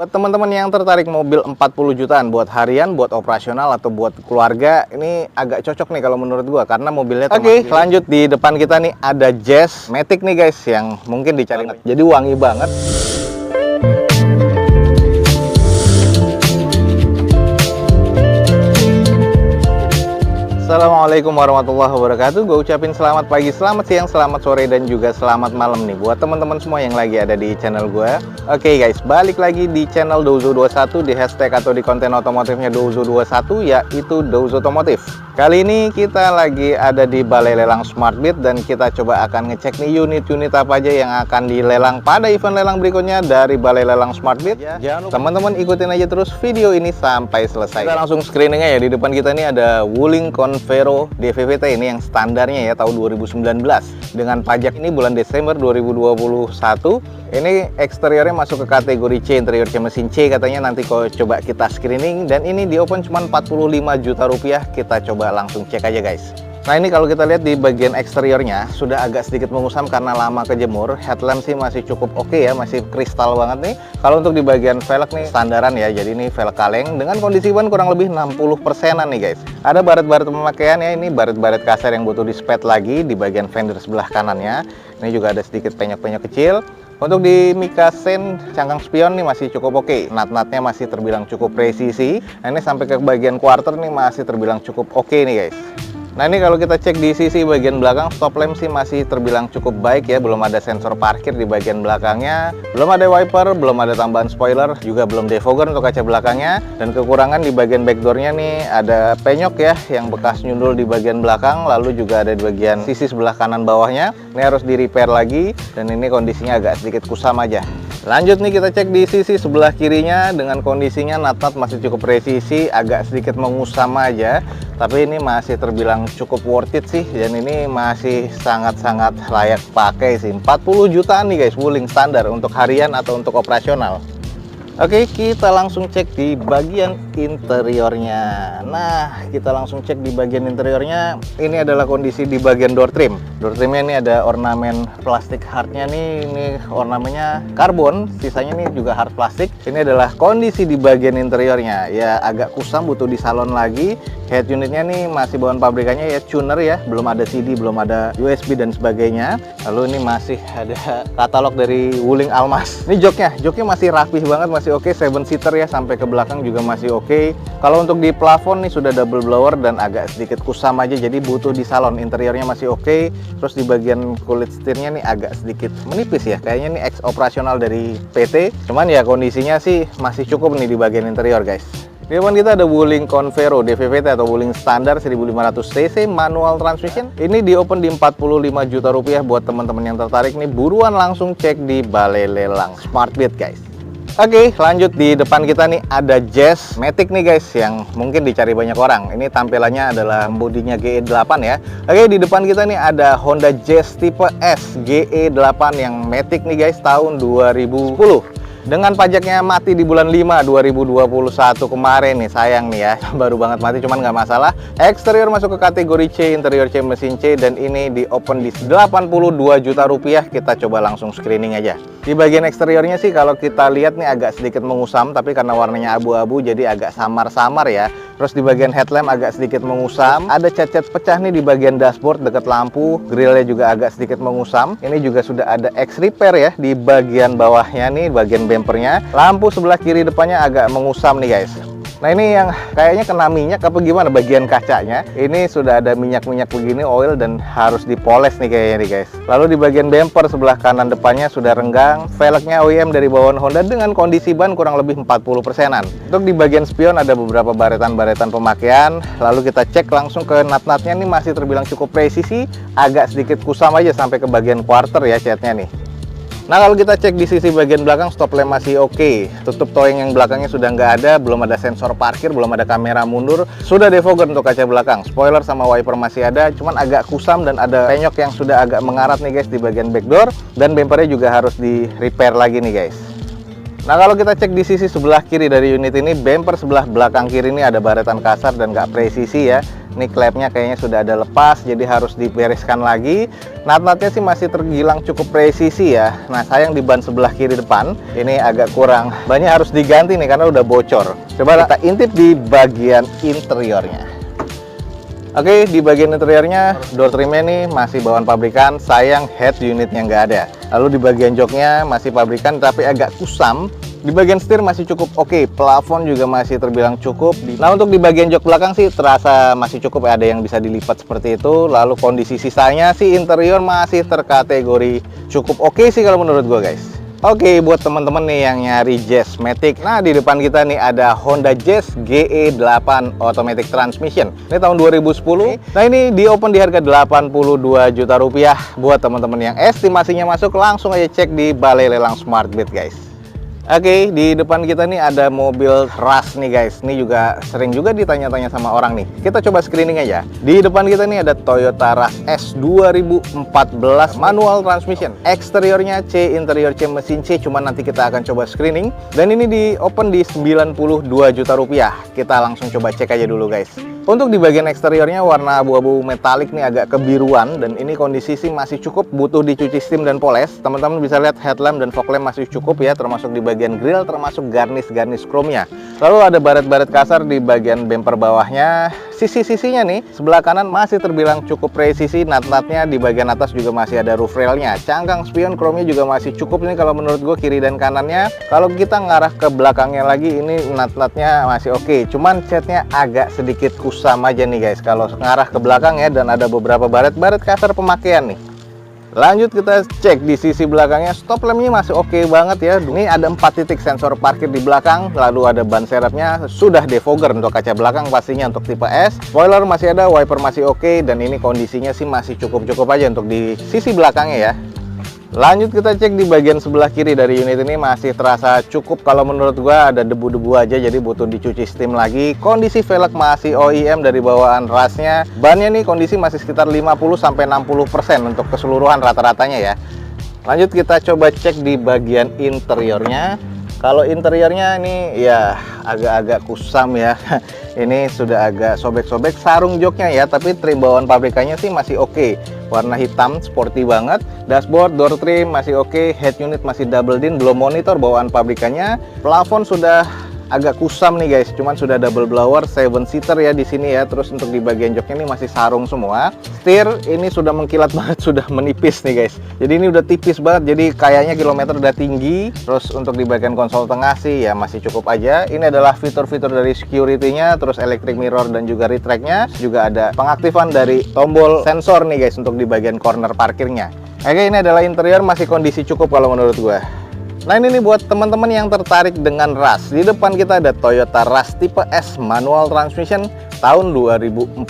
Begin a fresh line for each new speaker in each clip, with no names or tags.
Buat teman-teman yang tertarik mobil 40 jutaan buat harian, buat operasional atau buat keluarga, ini agak cocok nih kalau menurut gua karena mobilnya Oke, lanjut di depan kita nih ada Jazz Matic nih guys yang mungkin dicari. Jadi wangi banget. Assalamualaikum warahmatullahi wabarakatuh. Gue ucapin selamat pagi, selamat siang, selamat sore, dan juga selamat malam nih buat teman-teman semua yang lagi ada di channel gue. Oke guys, balik lagi di channel Douzo21, di hashtag atau di konten otomotifnya Douzo21, yaitu Douzo Otomotif. Kali ini kita lagi ada di Balai Lelang Smartbit dan kita coba akan ngecek nih unit-unit apa aja yang akan dilelang pada event lelang berikutnya dari Balai Lelang Smartbit. Jangan lupa teman-teman ikutin aja terus video ini sampai selesai. Kita langsung screeningnya ya. Di depan kita ini ada Wuling Convero DVVT ini yang standarnya ya tahun 2019 dengan pajak ini bulan Desember 2021. Ini eksteriornya masuk ke kategori C, interior C mesin C katanya, nanti kalau coba kita screening, dan ini di open cuma 45 juta rupiah. Kita coba langsung cek aja guys. Nah ini kalau kita lihat di bagian eksteriornya sudah agak sedikit mengusam karena lama kejemur. Headlamp sih masih cukup oke ya, masih kristal banget nih. Kalau untuk di bagian velg nih standaran ya, jadi ini velg kaleng dengan kondisi ban kurang lebih 60%-an nih guys. Ada baret-baret pemakaian ya, ini baret-baret kasar yang butuh di spet lagi di bagian fender sebelah kanannya. Ini juga ada sedikit penyok-penyok kecil. Untuk di Mika Sen, cangkang spion nih masih cukup oke. Nut-nutnya masih terbilang cukup presisi. Nah ini sampai ke bagian quarter nih masih terbilang cukup oke nih guys. Nah ini kalau kita cek di sisi bagian belakang, stop lamp sih masih terbilang cukup baik ya. Belum ada sensor parkir di bagian belakangnya, belum ada wiper, belum ada tambahan spoiler, juga belum defogger untuk kaca belakangnya. Dan kekurangan di bagian backdoornya nih ada penyok ya yang bekas nyundul di bagian belakang, lalu juga ada di bagian sisi sebelah kanan bawahnya. Ini harus di repair lagi dan ini kondisinya agak sedikit kusam aja. Lanjut nih kita cek di sisi sebelah kirinya, dengan kondisinya nut-nut masih cukup presisi, agak sedikit mengusam aja, tapi ini masih terbilang cukup worth it sih, dan ini masih sangat-sangat layak pakai sih. 40 jutaan nih guys, Wuling standar untuk harian atau untuk operasional. Oke, kita langsung cek di bagian interiornya. Nah, kita langsung cek di bagian interiornya. Ini adalah kondisi di bagian door trim. Door trimnya ini ada ornamen plastik hardnya nih. Ini ornamennya karbon, sisanya ini juga hard plastik. Ini adalah kondisi di bagian interiornya. Ya agak kusam, butuh di salon lagi. Head unitnya nih masih bawaan pabrikannya ya, tuner ya. Belum ada CD, belum ada USB dan sebagainya. Lalu ini masih ada katalog dari Wuling Almas. Ini joknya masih rapih banget, masih oke, 7-seater ya, sampai ke belakang juga masih oke. Kalau untuk di plafon nih sudah double blower dan agak sedikit kusam aja, jadi butuh di salon. Interiornya masih oke. Terus di bagian kulit setirnya nih agak sedikit menipis ya, kayaknya nih ex operasional dari PT. Cuman ya kondisinya sih masih cukup nih di bagian interior guys. Di depan kita ada Wuling Convero DVVT atau Wuling standar 1500 cc manual transmission. Ini di open di 45 juta rupiah. Buat teman-teman yang tertarik nih, buruan langsung cek di Balai Lelang Smartbit guys. Oke, lanjut di depan kita nih ada Jazz Matic nih guys yang mungkin dicari banyak orang. Ini tampilannya adalah bodinya GE8 ya. Oke, di depan kita nih ada Honda Jazz tipe S GE8 yang Matic nih guys tahun 2010. Dengan pajaknya mati di bulan 5 2021 kemarin nih, sayang nih ya, baru banget mati, cuman nggak masalah. Eksterior masuk ke kategori C, interior C mesin C, dan ini di open di 82 juta rupiah. Kita coba langsung screening aja. Di bagian eksteriornya sih kalau kita lihat nih agak sedikit mengusam, tapi karena warnanya abu-abu jadi agak samar-samar ya. Terus di bagian headlamp agak sedikit mengusam. Ada cat-cat pecah nih di bagian dashboard dekat lampu. Grillnya juga agak sedikit mengusam. Ini juga sudah ada X repair ya di bagian bawahnya nih, bagian bumpernya. Lampu sebelah kiri depannya agak mengusam nih guys. Nah ini yang kayaknya kena minyak apa gimana bagian kacanya. Ini sudah ada minyak-minyak begini, oil, dan harus dipoles nih kayaknya nih guys. Lalu di bagian bumper sebelah kanan depannya sudah renggang. Velgnya OEM dari bawaan Honda dengan kondisi ban kurang lebih 40%-an. Untuk di bagian spion ada beberapa baretan-baretan pemakaian. Lalu kita cek langsung ke nut-nutnya nih masih terbilang cukup presisi. Agak sedikit kusam aja sampai ke bagian quarter ya catnya nih. Nah kalau kita cek di sisi bagian belakang, stop lamp masih oke. Tutup towing yang belakangnya sudah nggak ada, belum ada sensor parkir, belum ada kamera mundur, sudah defogger untuk kaca belakang. Spoiler sama wiper masih ada, cuman agak kusam dan ada penyok yang sudah agak mengarat nih guys di bagian backdoor, dan bumpernya juga harus di repair lagi nih guys. Nah kalau kita cek di sisi sebelah kiri dari unit ini, bumper sebelah belakang kiri ini ada baretan kasar dan nggak presisi ya. Ini klepnya kayaknya sudah ada lepas, jadi harus dibereskan lagi. Nut-nutnya sih masih terbilang cukup presisi ya. Nah, sayang di ban sebelah kiri depan ini agak kurang. Bannya harus diganti nih karena udah bocor. Coba kita intip di bagian interiornya. Oke, di bagian interiornya door trimnya nih masih bawaan pabrikan. Sayang head unitnya nggak ada. Lalu di bagian joknya masih pabrikan tapi agak kusam. Di bagian setir masih cukup oke, plafon juga masih terbilang cukup. Nah, untuk di bagian jok belakang sih terasa masih cukup ya, ada yang bisa dilipat seperti itu. Lalu kondisi sisanya sih interior masih terkategori cukup oke sih kalau menurut gua guys. Oke, buat teman-teman nih yang nyari Jazz Matic, nah di depan kita nih ada Honda Jazz GE8 Automatic Transmission. Ini tahun 2010. Nah, ini di open di harga 82 juta rupiah. Buat teman-teman yang estimasinya masuk, langsung aja cek di Balai Lelang Smartbit guys. Oke, di depan kita nih ada mobil Rush nih guys. Ini juga sering juga ditanya-tanya sama orang nih. Kita coba screening aja. Di depan kita nih ada Toyota Rush S 2014 manual transmission. Eksteriornya C, interior C, mesin C. Cuman nanti kita akan coba screening. Dan ini di open di 92 juta rupiah. Kita langsung coba cek aja dulu guys. Untuk di bagian eksteriornya warna abu-abu metalik nih agak kebiruan, dan ini kondisi sih masih cukup, butuh dicuci steam dan poles. Teman-teman bisa lihat headlamp dan fog lamp masih cukup ya, termasuk di bagian grill, termasuk garnish chrome-nya. Lalu ada baret-baret kasar di bagian bumper bawahnya. Sisi-sisinya nih, sebelah kanan masih terbilang cukup presisi, nut-nutnya di bagian atas juga masih ada roof railnya. Cangkang spion chrome-nya juga masih cukup nih kalau menurut gue, kiri dan kanannya. Kalau kita ngarah ke belakangnya lagi, ini nut-nutnya masih oke. Cuman catnya agak sedikit kusam aja nih guys kalau ngarah ke belakang ya, dan ada beberapa baret-baret kasar pemakaian nih. Lanjut kita cek di sisi belakangnya, stop lampnya masih oke banget ya. Ini ada 4 titik sensor parkir di belakang, lalu ada ban serepnya, sudah defogger untuk kaca belakang pastinya untuk tipe S. Spoiler masih ada, wiper masih oke, dan ini kondisinya sih masih cukup-cukup aja untuk di sisi belakangnya ya. Lanjut kita cek di bagian sebelah kiri dari unit ini, masih terasa cukup kalau menurut gua, ada debu-debu aja jadi butuh dicuci steam lagi. Kondisi velg masih OEM dari bawaan Rush-nya. Bannya nih kondisi masih sekitar 50-60% untuk keseluruhan rata-ratanya ya. Lanjut kita coba cek di bagian interiornya. Kalau interiornya ini ya agak-agak kusam ya. Ini sudah agak sobek-sobek sarung joknya ya, tapi trim bawaan pabrikannya sih masih oke. Warna hitam, sporty banget. Dashboard, door trim masih oke. Head unit masih double din, belum monitor bawaan pabrikannya. Plafon sudah agak kusam nih guys, cuman sudah double blower 7-seater ya di sini ya. Terus untuk di bagian joknya ini masih sarung semua. Setir ini sudah mengkilat banget, sudah menipis nih guys. Jadi ini udah tipis banget, jadi kayaknya kilometer udah tinggi. Terus untuk di bagian konsol tengah sih ya masih cukup aja. Ini adalah fitur-fitur dari security-nya, terus electric mirror dan juga retract-nya. Juga ada pengaktifan dari tombol sensor nih guys untuk di bagian corner parkirnya. Oke, ini adalah interior, masih kondisi cukup kalau menurut gua. Nah, ini nih buat teman-teman yang tertarik dengan Rush. Di depan kita ada Toyota Rush tipe S manual transmission tahun 2014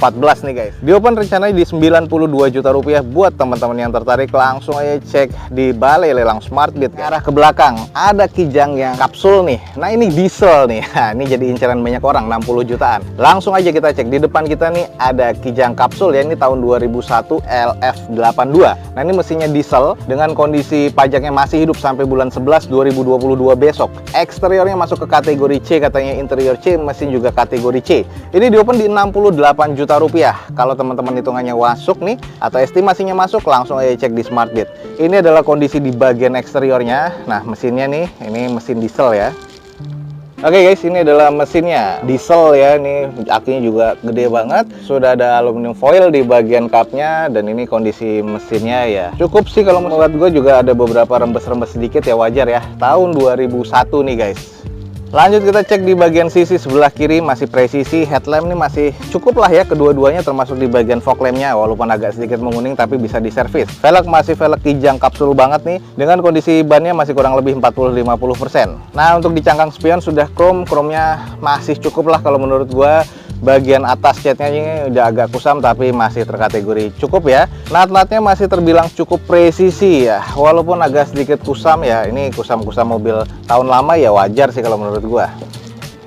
nih guys. Di open rencananya di 92 juta rupiah. Buat teman-teman yang tertarik, langsung aja cek di Balai Lelang Smartbit. Arah ke belakang ada kijang yang kapsul nih. Nah, ini diesel nih. Nah, ini jadi incaran banyak orang, 60 jutaan. Langsung aja kita cek. Di depan kita nih ada kijang kapsul ya. Ini tahun 2001 LF82. Nah, ini mesinnya diesel dengan kondisi pajaknya masih hidup sampai bulan 11 2022 besok. Eksteriornya masuk ke kategori C, katanya interior C, mesin juga kategori C. Ini di open di 68 juta rupiah. Kalau teman-teman hitungannya masuk nih, atau estimasinya masuk, langsung aja cek di Smartbit. Ini adalah kondisi di bagian eksteriornya. Nah, mesinnya nih, ini mesin diesel ya. Oke guys, ini adalah mesinnya diesel ya. Ini akinya juga gede banget. Sudah ada aluminium foil di bagian cupnya, dan ini kondisi mesinnya ya cukup sih kalau menurut gue. Juga ada beberapa rembes-rembes sedikit ya, wajar ya. Tahun 2001 nih guys. Lanjut kita cek di bagian sisi sebelah kiri, masih presisi. Headlamp ini masih cukup lah ya, kedua-duanya, termasuk di bagian fog lampnya, walaupun agak sedikit menguning tapi bisa diservis. Velg masih velg kijang kapsul banget nih, dengan kondisi bannya masih kurang lebih 40-50%. Nah, untuk di cangkang spion sudah chrome-nya masih cukup lah kalau menurut gua. Bagian atas catnya ini udah agak kusam tapi masih terkategori cukup ya. Nut-nutnya masih terbilang cukup presisi ya, walaupun agak sedikit kusam ya. Ini kusam-kusam mobil tahun lama ya, wajar sih kalau menurut gua.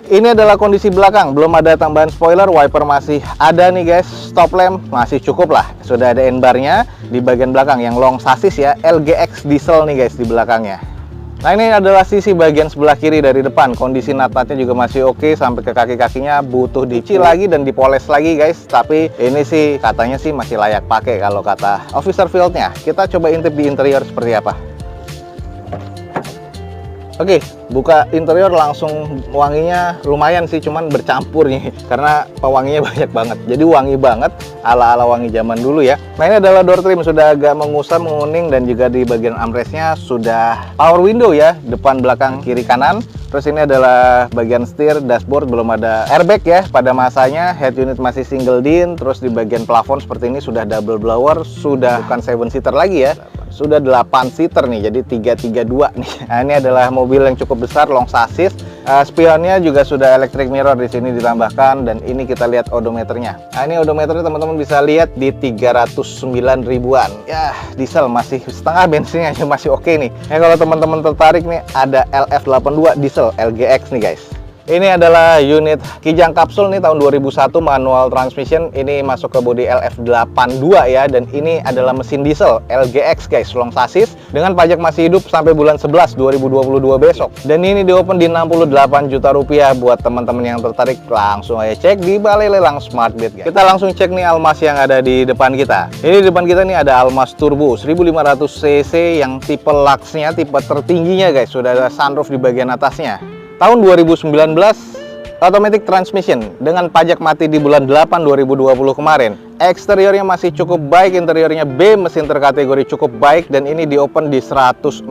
Ini adalah kondisi belakang, belum ada tambahan spoiler, wiper masih ada nih guys, stop lamp masih cukup lah. Sudah ada N-barnya di bagian belakang yang long chassis ya, LGX diesel nih guys di belakangnya. Nah, ini adalah sisi bagian sebelah kiri dari depan. Kondisi nat-natnya juga masih oke, sampai ke kaki-kakinya butuh dicuci lagi dan dipoles lagi guys. Tapi ini sih katanya sih masih layak pakai kalau kata officer field-nya. Kita coba intip di interior seperti apa. Oke, buka interior langsung wanginya lumayan sih, cuman bercampur nih karena pewanginya banyak banget. Jadi wangi banget, ala-ala wangi zaman dulu ya. Nah, ini adalah door trim, sudah agak mengusam, menguning, dan juga di bagian armrestnya sudah power window ya, depan, belakang, kiri, kanan. Terus ini adalah bagian setir, dashboard belum ada airbag ya pada masanya. Head unit masih single din. Terus di bagian plafon seperti ini sudah double blower, sudah bukan 7 seater lagi ya. Sudah 8 seater nih, jadi 332 nih. Nah, ini adalah mobil yang cukup besar, long chassis. Spionnya juga sudah electric mirror di sini ditambahkan, dan ini kita lihat odometernya. Nah, ini odometernya teman-teman bisa lihat di 309 ribuan. Ya, diesel masih setengah, bensinnya masih oke nih. Nah, kalau teman-teman tertarik nih, ada LF82 diesel LGX nih guys. Ini adalah unit Kijang kapsul nih tahun 2001, manual transmission. Ini masuk ke bodi LF82 ya, dan ini adalah mesin diesel LGX guys, long chassis dengan pajak masih hidup sampai bulan 11 2022 besok. Dan ini diopen di 68 juta rupiah. Buat teman-teman yang tertarik langsung aja cek di Balai Lelang Smartbit guys. Kita langsung cek nih Almas yang ada di depan kita. Ini di depan kita nih ada Almas Turbo 1500 cc yang tipe Lux-nya, tipe tertingginya guys. Sudah ada sunroof di bagian atasnya. Tahun 2019, automatic transmission dengan pajak mati di bulan 8 2020 kemarin. Eksteriornya masih cukup baik, interiornya B, mesin terkategori cukup baik, dan ini diopen di 145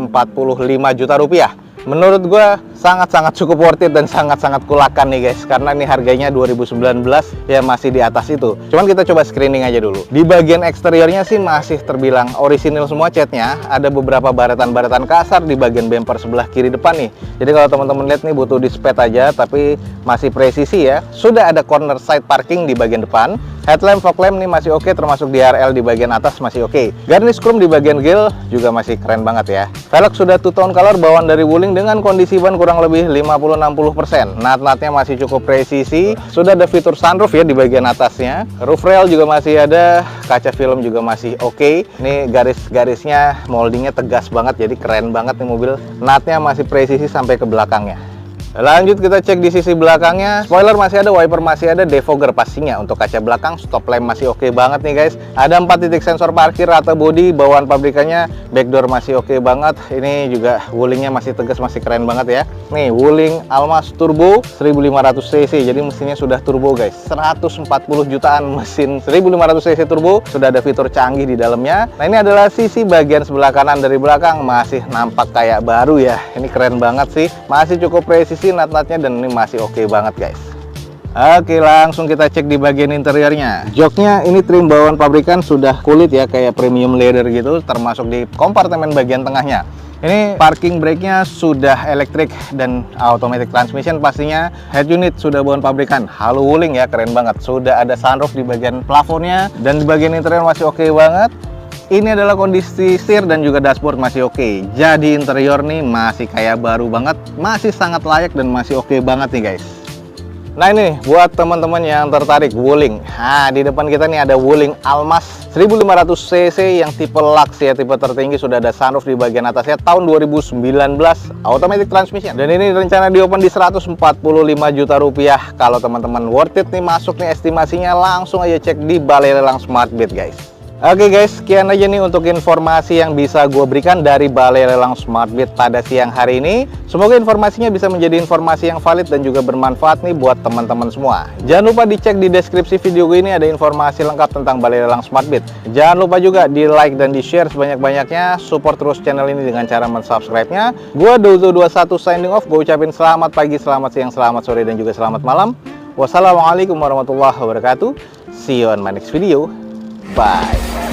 juta rupiah. Menurut gue sangat-sangat cukup worth it dan sangat-sangat kulakan nih guys, karena ini harganya 2019 ya masih di atas itu. Cuman kita coba screening aja dulu. Di bagian eksteriornya sih masih terbilang orisinil semua catnya. Ada beberapa baretan-baretan kasar di bagian bumper sebelah kiri depan nih. Jadi kalau teman-teman lihat nih butuh dispet aja, tapi masih presisi ya. Sudah ada corner side parking di bagian depan. Headlamp, fog lamp nih masih oke, termasuk DRL di bagian atas masih oke. Garnish chrome di bagian grill juga masih keren banget ya. Velg sudah two tone color, bawaan dari Wuling dengan kondisi ban kurang lebih 50-60%. Nat-natnya masih cukup presisi. Sudah ada fitur sunroof ya di bagian atasnya. Roof rail juga masih ada, kaca film juga masih oke. Ini garis-garisnya moldingnya tegas banget, jadi keren banget nih mobil. Natnya masih presisi sampai ke belakangnya. Lanjut kita cek di sisi belakangnya. Spoiler masih ada, wiper masih ada, defogger pastinya. Untuk kaca belakang, stop lamp masih oke banget nih guys. Ada 4 titik sensor parkir, rata bodi, bawaan pabrikannya, backdoor masih oke banget. Ini juga Wulingnya masih tegas, masih keren banget ya. Nih Wuling Almas Turbo 1500 cc, jadi mesinnya sudah turbo guys. 140 jutaan mesin 1500 cc turbo, sudah ada fitur canggih di dalamnya. Nah, ini adalah sisi bagian sebelah kanan dari belakang, masih nampak kayak baru ya. Ini keren banget sih, masih cukup presisi nat-natnya, dan ini masih oke banget guys. Oke, langsung kita cek di bagian interiornya. Joknya ini trim bawaan pabrikan, sudah kulit ya, kayak premium leather gitu, termasuk di kompartemen bagian tengahnya. Ini parking brake-nya sudah elektrik dan automatic transmission pastinya. Head unit sudah bawaan pabrikan, halo Wuling ya, keren banget. Sudah ada sunroof di bagian plafonnya, dan di bagian interior masih oke banget. Ini adalah kondisi setir dan juga dashboard masih oke. Jadi interior nih masih kayak baru banget, masih sangat layak dan masih oke banget nih guys. Nah, ini buat teman-teman yang tertarik Wuling. Nah, di depan kita nih ada Wuling Almas 1500 cc yang tipe Lux ya, tipe tertinggi, sudah ada sunroof di bagian atasnya, tahun 2019, automatic transmission. Dan ini rencana diopen di 145 juta rupiah. Kalau teman-teman worth it nih masuk nih estimasinya, langsung aja cek di Balai Lelang Smartbit guys. Oke guys, sekian aja nih untuk informasi yang bisa gue berikan dari Balai Lelang Smartbit pada siang hari ini. Semoga informasinya bisa menjadi informasi yang valid dan juga bermanfaat nih buat teman-teman semua. Jangan lupa dicek di deskripsi video gue ini, ada informasi lengkap tentang Balai Lelang Smartbit. Jangan lupa juga di like dan di share sebanyak-banyaknya. Support terus channel ini dengan cara mensubscribe-nya. Gue Dozo21 signing off. Gue ucapin selamat pagi, selamat siang, selamat sore, dan juga selamat malam. Wassalamualaikum warahmatullahi wabarakatuh. See you on my next video. Bye.